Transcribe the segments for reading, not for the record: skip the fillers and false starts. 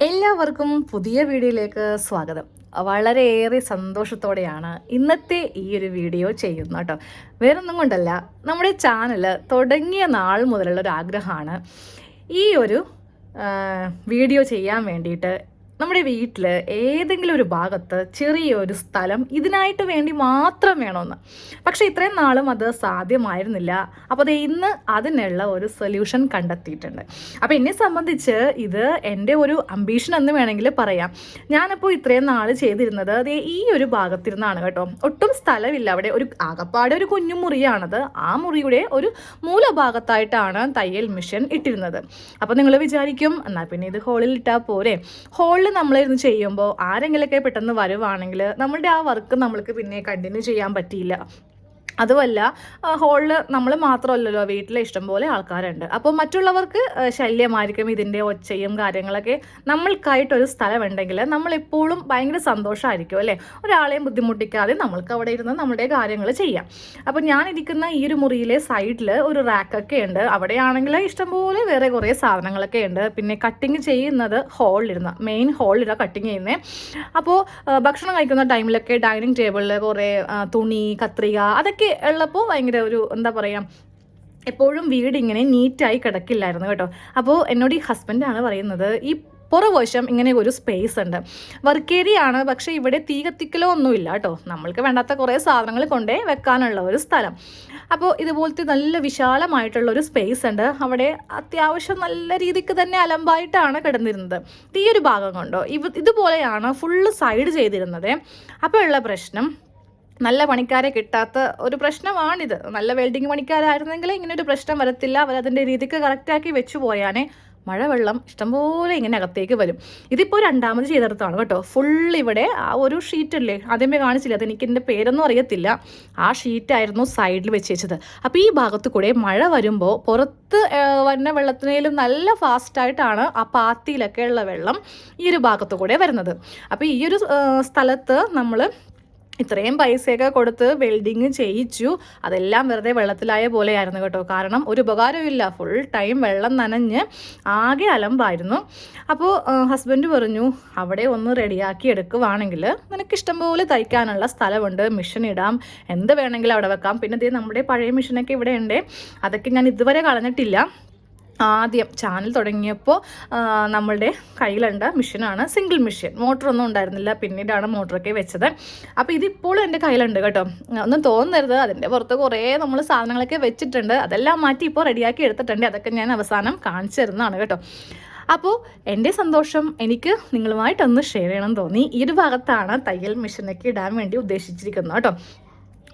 എല്ലാവർക്കും പുതിയ വീഡിയോയിലേക്ക് സ്വാഗതം. വളരെയേറെ സന്തോഷത്തോടെയാണ് ഇന്നത്തെ ഈ ഒരു വീഡിയോ ചെയ്യുന്നത് കേട്ടോ. വേറൊന്നും കൊണ്ടല്ല, നമ്മുടെ ചാനൽ തുടങ്ങിയ നാൾ മുതലുള്ള ഒരു ആഗ്രഹമാണ് ഈ ഒരു വീഡിയോ ചെയ്യാൻ വേണ്ടിയിട്ട്. നമ്മുടെ വീട്ടിൽ ഏതെങ്കിലും ഒരു ഭാഗത്ത് ചെറിയൊരു സ്ഥലം ഇതിനായിട്ട് വേണ്ടി മാത്രം വേണമെന്ന്. പക്ഷേ ഇത്രയും നാളും അത് സാധ്യമായിരുന്നില്ല. അപ്പോൾ അത് ഇന്ന് അതിനുള്ള ഒരു സൊല്യൂഷൻ കണ്ടെത്തിയിട്ടുണ്ട്. അപ്പോൾ എന്നെ സംബന്ധിച്ച് ഇത് എൻ്റെ ഒരു അംബീഷൻ എന്ന് വേണമെങ്കിൽ പറയാം. ഞാനിപ്പോൾ ഇത്രയും നാൾ ചെയ്തിരുന്നത് അത് ഈ ഒരു ഭാഗത്തിരുന്നാണ് കേട്ടോ. ഒട്ടും സ്ഥലമില്ല അവിടെ. ഒരു ആകപ്പാടെ ഒരു കുഞ്ഞു മുറിയാണത്. ആ മുറിയുടെ ഒരു മൂലഭാഗത്തായിട്ടാണ് തയ്യൽ മെഷീൻ ഇട്ടിരുന്നത്. അപ്പോൾ നിങ്ങൾ വിചാരിക്കും, എന്നാൽ പിന്നെ ഇത് ഹോളിൽ ഇട്ടാൽ പോരെ. ഹോളിൽ നമ്മളിരുന്ന് ചെയ്യുമ്പോൾ ആരെങ്കിലുമൊക്കെ പെട്ടെന്ന് വരുവാണെങ്കിൽ നമ്മളുടെ ആ വർക്ക് നമ്മൾക്ക് പിന്നെ കണ്ടിന്യൂ ചെയ്യാൻ പറ്റിയില്ല. അതുമല്ല, ഹോളിൽ നമ്മൾ മാത്രമല്ലല്ലോ, വീട്ടിലെ ഇഷ്ടംപോലെ ആൾക്കാരുണ്ട്. അപ്പോൾ മറ്റുള്ളവർക്ക് ശല്യമായിരിക്കും ഇതിൻ്റെ ഒച്ചയും കാര്യങ്ങളൊക്കെ. നമ്മൾക്കായിട്ടൊരു സ്ഥലമുണ്ടെങ്കിൽ നമ്മളെപ്പോഴും ഭയങ്കര സന്തോഷമായിരിക്കും അല്ലേ. ഒരാളെയും ബുദ്ധിമുട്ടിക്കാതെ നമ്മൾക്ക് അവിടെ ഇരുന്ന് നമ്മുടെ കാര്യങ്ങൾ ചെയ്യാം. അപ്പോൾ ഞാനിരിക്കുന്ന ഈ ഒരു മുറിയിലെ സൈഡിൽ ഒരു റാക്കൊക്കെ ഉണ്ട്. അവിടെയാണെങ്കിൽ ഇഷ്ടംപോലെ വേറെ കുറേ സാധനങ്ങളൊക്കെ ഉണ്ട്. പിന്നെ കട്ടിങ് ചെയ്യുന്നത് ഹോളിലിരുന്ന മെയിൻ ഹോളിലാണ് കട്ടിങ് ചെയ്യുന്നത്. അപ്പോൾ ഭക്ഷണം കഴിക്കുന്ന ടൈമിലൊക്കെ ഡൈനിങ് ടേബിളിൽ കുറേ തുണി, കത്രിക അതൊക്കെ ഉള്ളപ്പോൾ ഭയങ്കര ഒരു എന്താ പറയുക, എപ്പോഴും വീട് ഇങ്ങനെ നീറ്റായി കിടക്കില്ലായിരുന്നു കേട്ടോ. അപ്പോൾ എന്നോട് ഈ ഹസ്ബൻഡാണ് പറയുന്നത്, ഈ പുറവശം ഇങ്ങനെ ഒരു സ്പേസ് ഉണ്ട്, വർക്ക് ഏരിയ ആണ്, പക്ഷേ ഇവിടെ തീ കത്തിക്കലോ ഒന്നുമില്ല കേട്ടോ. നമ്മൾക്ക് വേണ്ടാത്ത കുറേ സാധനങ്ങൾ കൊണ്ടേ വെക്കാനുള്ള ഒരു സ്ഥലം. അപ്പോൾ ഇതുപോലത്തെ നല്ല വിശാലമായിട്ടുള്ള ഒരു സ്പേസ് ഉണ്ട്. അവിടെ അത്യാവശ്യം നല്ല രീതിക്ക് തന്നെ അലമ്പായിട്ടാണ് കിടന്നിരുന്നത്. ഈ ഒരു ഭാഗം കൊണ്ടോ ഇതുപോലെയാണ് ഫുള്ള് സൈഡ് ചെയ്തിരുന്നത്. അപ്പോൾ ഉള്ള പ്രശ്നം, നല്ല പണിക്കാരെ കിട്ടാത്ത ഒരു പ്രശ്നമാണിത്. നല്ല വെൽഡിങ് പണിക്കാരായിരുന്നെങ്കിൽ ഇങ്ങനൊരു പ്രശ്നം വരത്തില്ല. അവരതിൻ്റെ രീതിക്ക് കറക്റ്റാക്കി വെച്ചു പോയാനേ മഴവെള്ളം ഇഷ്ടംപോലെ ഇങ്ങനെ അകത്തേക്ക് വരും. ഇതിപ്പോൾ രണ്ടാമത് ചെയ്തെടുത്താണ് കേട്ടോ. ഫുൾ ഇവിടെ ആ ഒരു ഷീറ്റല്ലേ ആദ്യമേ കാണിച്ചില്ല, അതെനിക്കെൻ്റെ പേരൊന്നും അറിയത്തില്ല. ആ ഷീറ്റായിരുന്നു സൈഡിൽ വെച്ച് വെച്ചത്. അപ്പോൾ ഈ ഭാഗത്ത് കൂടെ മഴ വരുമ്പോൾ പുറത്ത് വരുന്ന വെള്ളത്തിനേലും നല്ല ഫാസ്റ്റായിട്ടാണ് ആ പാത്തിയിലൊക്കെ ഉള്ള വെള്ളം ഈ ഒരു ഭാഗത്ത് കൂടെ വരുന്നത്. അപ്പോൾ ഈ ഒരു സ്ഥലത്ത് നമ്മൾ ഇത്രയും പൈസയൊക്കെ കൊടുത്ത് വെൽഡിങ് ചെയ്യിച്ചു. അതെല്ലാം വെറുതെ വെള്ളത്തിലായ പോലെയായിരുന്നു കേട്ടോ. കാരണം ഒരു ഉപകാരമില്ല, ഫുൾ ടൈം വെള്ളം നനഞ്ഞ് ആകെ അലമ്പായിരുന്നു. അപ്പോൾ ഹസ്ബൻഡ് പറഞ്ഞു, അവിടെ ഒന്ന് റെഡിയാക്കി എടുക്കുവാണെങ്കിൽ നിനക്കിഷ്ടം പോലെ തയ്ക്കാനുള്ള സ്ഥലമുണ്ട്, മെഷീൻ ഇടാം, എന്ത് വേണമെങ്കിലും അവിടെ വെക്കാം. പിന്നെ ഇത് നമ്മുടെ പഴയ മെഷീനൊക്കെ ഇവിടെ ഉണ്ട്, അതൊക്കെ ഞാൻ ഇതുവരെ കളഞ്ഞിട്ടില്ല. ആദ്യം ചാനൽ തുടങ്ങിയപ്പോൾ നമ്മളുടെ കയ്യിലുണ്ട മെഷീനാണ്, സിംഗിൾ മെഷീൻ, മോട്ടറൊന്നും ഉണ്ടായിരുന്നില്ല. പിന്നീടാണ് മോട്ടറൊക്കെ വെച്ചത്. അപ്പോൾ ഇതിപ്പോഴും എൻ്റെ കയ്യിലുണ്ട് കേട്ടോ. ഒന്നും തോന്നരുത്, അതിൻ്റെ പുറത്ത് കുറേ നമ്മൾ സാധനങ്ങളൊക്കെ വെച്ചിട്ടുണ്ട്. അതെല്ലാം മാറ്റി ഇപ്പോൾ റെഡിയാക്കി എടുത്തിട്ടുണ്ട്. അതൊക്കെ ഞാൻ അവസാനം കാണിച്ചു തരുന്നതാണ് കേട്ടോ. അപ്പോൾ എൻ്റെ സന്തോഷം എനിക്ക് നിങ്ങളുമായിട്ടൊന്ന് ഷെയർ ചെയ്യണം തോന്നി. ഈ ഒരു ഭാഗത്താണ് തയ്യൽ മെഷീനൊക്കെ ഇടാൻ വേണ്ടി ഉദ്ദേശിച്ചിരിക്കുന്നത് കേട്ടോ.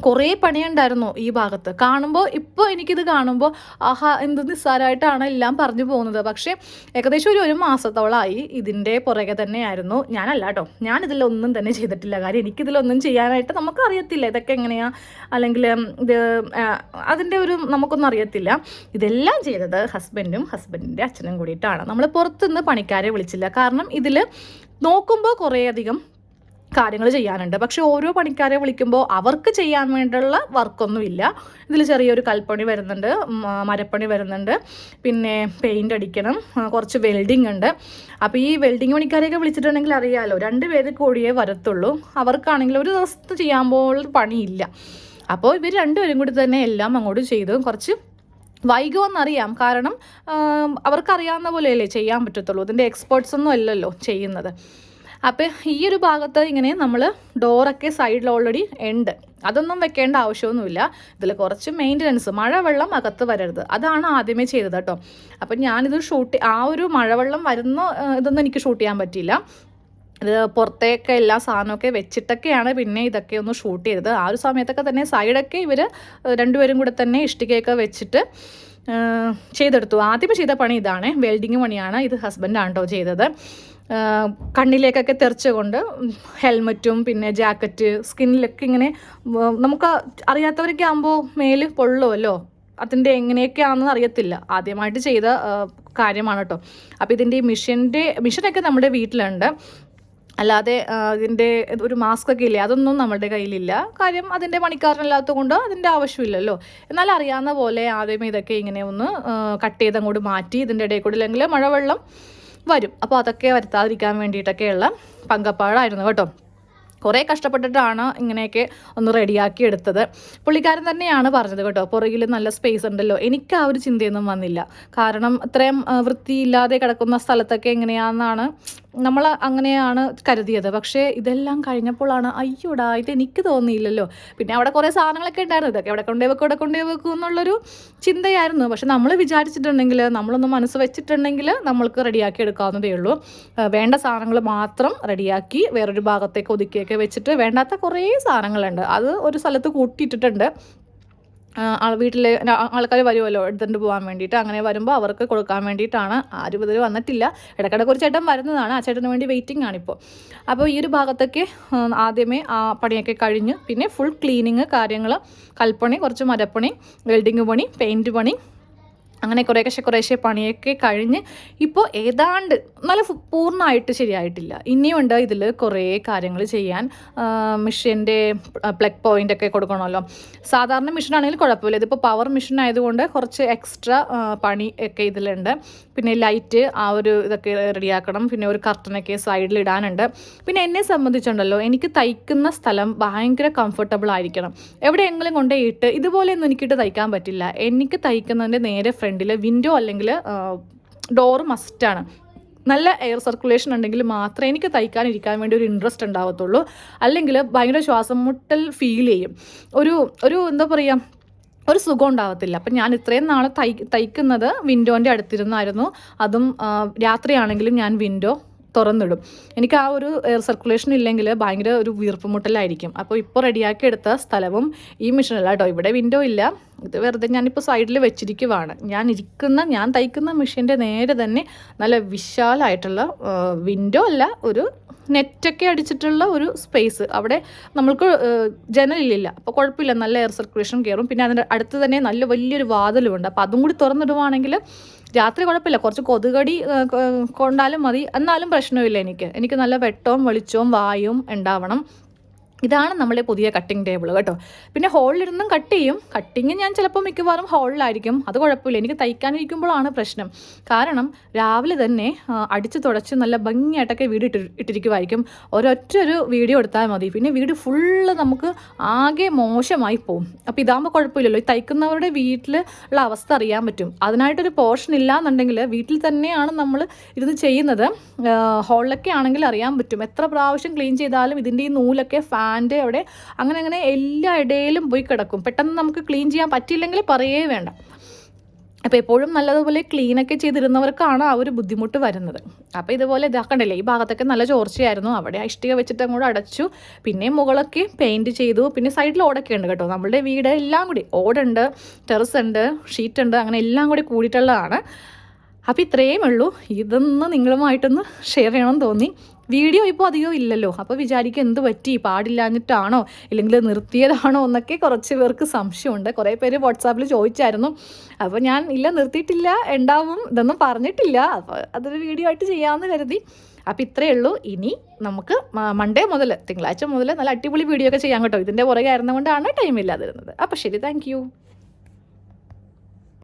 കുറേ പണിയുണ്ടായിരുന്നു ഈ ഭാഗത്ത്. കാണുമ്പോൾ ഇപ്പോൾ എനിക്കിത് കാണുമ്പോൾ ആഹാ എന്ത് നിസ്സാരമായിട്ടാണ് എല്ലാം പറഞ്ഞു പോകുന്നത്. പക്ഷേ ഏകദേശം ഒരു മാസത്തോളമായി ഇതിൻ്റെ പുറകെ തന്നെയായിരുന്നു. ഞാനല്ല കേട്ടോ, ഞാനിതിലൊന്നും തന്നെ ചെയ്തിട്ടില്ല. കാര്യം എനിക്കിതിലൊന്നും ചെയ്യാനായിട്ട് നമുക്കറിയത്തില്ല, ഇതൊക്കെ എങ്ങനെയാണ്, അല്ലെങ്കിൽ ഇത് അതിൻ്റെ ഒരു നമുക്കൊന്നും അറിയത്തില്ല. ഇതെല്ലാം ചെയ്തത് ഹസ്ബൻഡും ഹസ്ബൻഡിൻ്റെ അച്ഛനും കൂടിയിട്ടാണ്. നമ്മൾ പുറത്തുനിന്ന് പണിക്കാരെ വിളിച്ചില്ല. കാരണം ഇതിൽ നോക്കുമ്പോൾ കുറേയധികം കാര്യങ്ങൾ ചെയ്യാനുണ്ട്. പക്ഷെ ഓരോ പണിക്കാരെ വിളിക്കുമ്പോൾ അവർക്ക് ചെയ്യാൻ വേണ്ടിയുള്ള വർക്കൊന്നുമില്ല. ഇതിൽ ചെറിയൊരു കൽപ്പണി വരുന്നുണ്ട്, മരപ്പണി വരുന്നുണ്ട്, പിന്നെ പെയിൻ്റ് അടിക്കണം, കുറച്ച് വെൽഡിങ് ഉണ്ട്. അപ്പോൾ ഈ വെൽഡിങ് പണിക്കാരെയൊക്കെ വിളിച്ചിട്ടുണ്ടെങ്കിൽ അറിയാമല്ലോ, 2 പേര് കൂടിയേ വരത്തുള്ളൂ. അവർക്കാണെങ്കിൽ ഒരു ദിവസത്തെ ചെയ്യാമ്പോൾ പണിയില്ല. അപ്പോൾ ഇവർ 2 പേരും കൂടി തന്നെ എല്ലാം അങ്ങോട്ട് ചെയ്തു. കുറച്ച് വൈകുമെന്നറിയാം, കാരണം അവർക്കറിയാവുന്ന പോലെയല്ലേ ചെയ്യാൻ പറ്റത്തുള്ളൂ. ഇതിൻ്റെ എക്സ്പേർട്സ് ഒന്നും അല്ലല്ലോ ചെയ്യുന്നത്. അപ്പോൾ ഈ ഒരു ഭാഗത്ത് ഇങ്ങനെ നമ്മൾ ഡോറൊക്കെ സൈഡിൽ ഓൾറെഡി ഉണ്ട്, അതൊന്നും വെക്കേണ്ട ആവശ്യമൊന്നുമില്ല. ഇതിൽ കുറച്ച് മെയിൻ്റനൻസ്, മഴവെള്ളം അകത്ത് വരരുത്, അതാണ് ആദ്യമേ ചെയ്തത് കേട്ടോ. അപ്പം ഞാനിത് ആ ഒരു മഴവെള്ളം വരുന്ന ഇതൊന്നും എനിക്ക് ഷൂട്ട് ചെയ്യാൻ പറ്റിയില്ല. ഇത് പുറത്തേക്ക് എല്ലാ സാധനമൊക്കെ വെച്ചിട്ടൊക്കെയാണ് പിന്നെ ഇതൊക്കെ ഒന്ന് ഷൂട്ട് ചെയ്തത്. ആ ഒരു സമയത്തൊക്കെ തന്നെ സൈഡൊക്കെ ഇവർ 2 പേരും കൂടെ തന്നെ ഇഷ്ടികയൊക്കെ വെച്ചിട്ട് ചെയ്തെടുത്തു. ആദ്യമേ ചെയ്ത പണി ഇതാണ്, വെൽഡിങ് പണിയാണ്. ഇത് ഹസ്ബൻഡാണ് കേട്ടോ ചെയ്തത്. കണ്ണിലേക്കൊക്കെ തെറിച്ചുകൊണ്ട് ഹെൽമറ്റും പിന്നെ ജാക്കറ്റ്, സ്കിന്നിലൊക്കെ ഇങ്ങനെ നമുക്ക് അറിയാത്തവരൊക്കെ ആകുമ്പോൾ മേല് പൊള്ളുമല്ലോ, അതിൻ്റെ എങ്ങനെയൊക്കെയാണെന്ന് അറിയത്തില്ല. ആദ്യമായിട്ട് ചെയ്ത കാര്യമാണ് കേട്ടോ. അപ്പോൾ ഇതിൻ്റെ ഈ മെഷീനൊക്കെ നമ്മുടെ വീട്ടിലുണ്ട്. അല്ലാതെ ഇതിൻ്റെ ഒരു മാസ്ക് ഒക്കെ ഇല്ലേ, അതൊന്നും നമ്മുടെ കയ്യിലില്ല. കാര്യം അതിൻ്റെ പണിക്കാരനല്ലാത്തത് കൊണ്ട് അതിൻ്റെ ആവശ്യമില്ലല്ലോ. എന്നാൽ അറിയാവുന്ന പോലെ ആദ്യമേ ഇതൊക്കെ ഇങ്ങനെ ഒന്ന് കട്ട് ചെയ്ത് അങ്ങോട്ട് മാറ്റി ഇതിൻ്റെ ഇടയിൽ കൂടെ, അല്ലെങ്കിൽ മഴവെള്ളം വരും. അപ്പോൾ അതൊക്കെ വരുത്താതിരിക്കാൻ വേണ്ടിയിട്ടൊക്കെയുള്ള പങ്കപ്പാടായിരുന്നു കേട്ടോ. കുറേ കഷ്ടപ്പെട്ടിട്ടാണ് ഇങ്ങനെയൊക്കെ ഒന്ന് റെഡിയാക്കി എടുത്തത്. പുള്ളിക്കാരൻ തന്നെയാണ് പറഞ്ഞത് കേട്ടോ, പുറകിൽ നല്ല സ്പേസ് ഉണ്ടല്ലോ. എനിക്ക് ആ ഒരു ചിന്തയൊന്നും വന്നില്ല. കാരണം ഇത്രയും വൃത്തിയില്ലാതെ കിടക്കുന്ന സ്ഥലത്തൊക്കെ എങ്ങനെയാണെന്നാണ് നമ്മൾ അങ്ങനെയാണ് കരുതിയത്. പക്ഷേ ഇതെല്ലാം കഴിഞ്ഞപ്പോഴാണ് അയ്യോടാ ഇത് എനിക്ക് തോന്നിയില്ലല്ലോ. പിന്നെ അവിടെ കുറേ സാധനങ്ങളൊക്കെ ഉണ്ടായിരുന്നു, ഇതൊക്കെ ഇവിടെ കൊണ്ടുപോയി വെക്കും എന്നുള്ളൊരു ചിന്തയായിരുന്നു. പക്ഷെ നമ്മൾ വിചാരിച്ചിട്ടുണ്ടെങ്കിൽ, നമ്മളൊന്ന് മനസ്സ് വെച്ചിട്ടുണ്ടെങ്കിൽ നമ്മൾക്ക് റെഡിയാക്കി എടുക്കാവുന്നതേ ഉള്ളൂ. വേണ്ട സാധനങ്ങൾ മാത്രം റെഡിയാക്കി വേറൊരു ഭാഗത്തേക്ക് ഒതുക്കിയൊക്കെ വെച്ചിട്ട് വേണ്ടാത്ത കുറേ സാധനങ്ങളുണ്ട് അത് ഒരു സ്ഥലത്ത് കൂട്ടിയിട്ടിട്ടുണ്ട്. വീട്ടിൽ ആൾക്കാർ വരുമല്ലോ എടുത്തുകൊണ്ട് പോകാൻ വേണ്ടിയിട്ട്. അങ്ങനെ വരുമ്പോൾ അവർക്ക് കൊടുക്കാൻ വേണ്ടിയിട്ടാണ്. ആരും ഇതിൽ വന്നിട്ടില്ല. ഇടയ്ക്കിടയ്ക്ക് ഒരു ചേട്ടൻ വരുന്നതാണ്, ആ ചേട്ടന് വേണ്ടി വെയിറ്റിംഗ് ആണിപ്പോൾ. അപ്പോൾ ഈ ഒരു ഭാഗത്തൊക്കെ ആദ്യമേ ആ പണിയൊക്കെ കഴിഞ്ഞ് പിന്നെ ഫുൾ ക്ലീനിങ് കാര്യങ്ങൾ, കൽപ്പണി, കുറച്ച് മരപ്പണി, വെൽഡിങ് പണി, പെയിൻറ്റ് പണി, അങ്ങനെ കുറേശ്ശെ പണിയൊക്കെ കഴിഞ്ഞ് ഇപ്പോൾ ഏതാണ്ട് നല്ല പൂർണ്ണമായിട്ട് ശരിയായിട്ടില്ല. ഇനിയുണ്ട് ഇതിൽ കുറേ കാര്യങ്ങൾ ചെയ്യാൻ. മെഷീൻ്റെ പ്ലഗ് പോയിൻ്റൊക്കെ കൊടുക്കണമല്ലോ. സാധാരണ മെഷീനാണെങ്കിൽ കുഴപ്പമില്ല, ഇതിപ്പോൾ പവർ മെഷീൻ ആയതുകൊണ്ട് കുറച്ച് എക്സ്ട്രാ പണി ഒക്കെ ഇതിലുണ്ട്. പിന്നെ ലൈറ്റ് ആ ഒരു ഇതൊക്കെ റെഡിയാക്കണം. പിന്നെ ഒരു കർട്ടനൊക്കെ സൈഡിൽ ഇടാനുണ്ട്. പിന്നെ എന്നെ സംബന്ധിച്ചുണ്ടല്ലോ, എനിക്ക് തയ്ക്കുന്ന സ്ഥലം ഭയങ്കര കംഫർട്ടബിൾ ആയിരിക്കണം. എവിടെയെങ്കിലും കൊണ്ടുപോയിട്ട് ഇതുപോലെയൊന്നും എനിക്കിട്ട് തയ്ക്കാൻ പറ്റില്ല. എനിക്ക് തയ്ക്കുന്നതിൻ്റെ നേരെ ഫ്രണ്ടിൽ വിൻഡോ അല്ലെങ്കിൽ ഡോറ് മസ്റ്റാണ്. നല്ല എയർ സർക്കുലേഷൻ ഉണ്ടെങ്കിൽ മാത്രമേ എനിക്ക് തയ്ക്കാനിരിക്കാൻ വേണ്ടി ഒരു ഇൻട്രസ്റ്റ് ഉണ്ടാവത്തുള്ളൂ. അല്ലെങ്കിൽ ഭയങ്കര ശ്വാസം മുട്ടൽ ഫീൽ ചെയ്യും. ഒരു എന്താ പറയുക, ഒരു സുഖം ഉണ്ടാകത്തില്ല. അപ്പം ഞാൻ ഇത്രയും നാളെ തയ്ക്കുന്നത് വിൻഡോൻ്റെ അടുത്തിരുന്നായിരുന്നു. അതും രാത്രിയാണെങ്കിലും ഞാൻ വിൻഡോ തുറന്നിടും. എനിക്ക് ആ ഒരു എയർ സർക്കുലേഷൻ ഇല്ലെങ്കിൽ ഭയങ്കര ഒരു വീർപ്പ് മുട്ടലായിരിക്കും. അപ്പോൾ ഇപ്പോൾ റെഡിയാക്കി എടുത്ത സ്ഥലവും ഈ മെഷീനല്ല കേട്ടോ. ഇവിടെ വിൻഡോ ഇല്ല, ഇത് വെറുതെ ഞാനിപ്പോൾ സൈഡിൽ വെച്ചിരിക്കുവാണ്. ഞാൻ തയ്ക്കുന്ന മെഷീൻ്റെ നേരെ തന്നെ നല്ല വിശാലമായിട്ടുള്ള വിൻഡോ അല്ല, ഒരു നെറ്റൊക്കെ അടിച്ചിട്ടുള്ള ഒരു സ്പേസ്. അവിടെ നമ്മൾക്ക് ജനലില്ല, അപ്പോൾ കുഴപ്പമില്ല, നല്ല എയർ സർക്കുലേഷൻ കയറും. പിന്നെ അതിൻ്റെ അടുത്ത് തന്നെ നല്ല വലിയൊരു വാതിലുമുണ്ട്. അപ്പോൾ അതും കൂടി തുറന്നിടുവാണെങ്കിൽ രാത്രി കുഴപ്പമില്ല, കുറച്ച് കൊതുകടി കൊണ്ടാലും മതി, എന്നാലും പ്രശ്നമില്ല. എനിക്ക് നല്ല വെട്ടവും വെളിച്ചവും വായുവും ഉണ്ടാവണം. ഇതാണ് നമ്മുടെ പുതിയ കട്ടിങ് ടേബിൾ കേട്ടോ. പിന്നെ ഹോളിലിരുന്നും കട്ട് ചെയ്യും. കട്ടിങ് ഞാൻ ചിലപ്പോൾ മിക്കവാറും ഹോളിലായിരിക്കും, അത് കുഴപ്പമില്ല. എനിക്ക് തയ്ക്കാനിരിക്കുമ്പോഴാണ് പ്രശ്നം. കാരണം രാവിലെ തന്നെ അടിച്ച് തുടച്ച് നല്ല ഭംഗിയായിട്ടൊക്കെ വീഡിയോ ഇട്ടിരിക്കുമായിരിക്കും. ഒരു വീഡിയോ എടുത്താൽ മതി, പിന്നെ വീഡിയോ ഫുള്ള് നമുക്ക് ആകെ മോശമായി പോകും. അപ്പോൾ ഇതാകുമ്പോൾ കുഴപ്പമില്ലല്ലോ. ഈ തയ്ക്കുന്നവരുടെ വീട്ടിലുള്ള അവസ്ഥ അറിയാൻ പറ്റും. അതിനായിട്ടൊരു പോർഷൻ ഇല്ലാന്നുണ്ടെങ്കിൽ വീട്ടിൽ തന്നെയാണ് നമ്മൾ ഇരുന്ന് ചെയ്യുന്നത്. ഹോളിലൊക്കെ ആണെങ്കിൽ അറിയാൻ പറ്റും. എത്ര പ്രാവശ്യം ക്ലീൻ ചെയ്താലും ഇതിൻ്റെ ഈ നൂലൊക്കെ ഫാൻ്റെ അവിടെ അങ്ങനെ എല്ലാ ഇടയിലും പോയി കിടക്കും. പെട്ടെന്ന് നമുക്ക് ക്ലീൻ ചെയ്യാൻ പറ്റിയില്ലെങ്കിൽ പറയേ വേണ്ട. അപ്പോൾ എപ്പോഴും നല്ലതുപോലെ ക്ലീനൊക്കെ ചെയ്തിരുന്നവർക്കാണ് ആ ഒരു ബുദ്ധിമുട്ട് വരുന്നത്. അപ്പോൾ ഇതുപോലെ ഇതാക്കണ്ടല്ലേ, ഈ ഭാഗത്തൊക്കെ നല്ല ചോർച്ചയായിരുന്നു. അവിടെ ഇഷ്ടിക വെച്ചിട്ട് അങ്ങോട്ട് അടച്ചു. പിന്നെ മുകളൊക്കെ പെയിൻറ്റ് ചെയ്തു. പിന്നെ സൈഡിൽ ഓടൊക്കെ ഉണ്ട് കേട്ടോ. നമ്മളുടെ വീട് എല്ലാം കൂടി ഓടുണ്ട്, ടെറസ് ഉണ്ട്, ഷീറ്റ് ഉണ്ട്, അങ്ങനെ എല്ലാം കൂടി കൂടിയിട്ടുള്ളതാണ്. അപ്പോൾ ഇത്രയും ഉള്ളൂ. ഇതൊന്ന് നിങ്ങളുമായിട്ടൊന്ന് ഷെയർ ചെയ്യണമെന്ന് തോന്നി. വീഡിയോ ഇപ്പോൾ അധികം ഇല്ലല്ലോ, അപ്പോൾ വിചാരിക്കും എന്ത് പറ്റി, പാടില്ലാഞ്ഞിട്ടാണോ ഇല്ലെങ്കിൽ നിർത്തിയതാണോ എന്നൊക്കെ കുറച്ച് പേർക്ക് സംശയമുണ്ട്. കുറേ പേര് വാട്സാപ്പിൽ ചോദിച്ചായിരുന്നു. അപ്പോൾ ഞാൻ ഇല്ല, നിർത്തിയിട്ടില്ല, ഉണ്ടാവും, ഇതൊന്നും പറഞ്ഞിട്ടില്ല. അപ്പോൾ അതൊരു വീഡിയോ ആയിട്ട് ചെയ്യാമെന്ന് കരുതി. അപ്പോൾ ഇത്രയേ ഉള്ളൂ. ഇനി നമുക്ക് മൺഡേ മുതൽ, തിങ്കളാഴ്ച മുതൽ നല്ല അടിപൊളി വീഡിയോ ഒക്കെ ചെയ്യാം കേട്ടോ. ഇതിൻ്റെ പുറകെ ആയിരുന്നുകൊണ്ടാണ് ടൈം ഇല്ലാതിരുന്നത്. അപ്പോൾ ശരി, താങ്ക്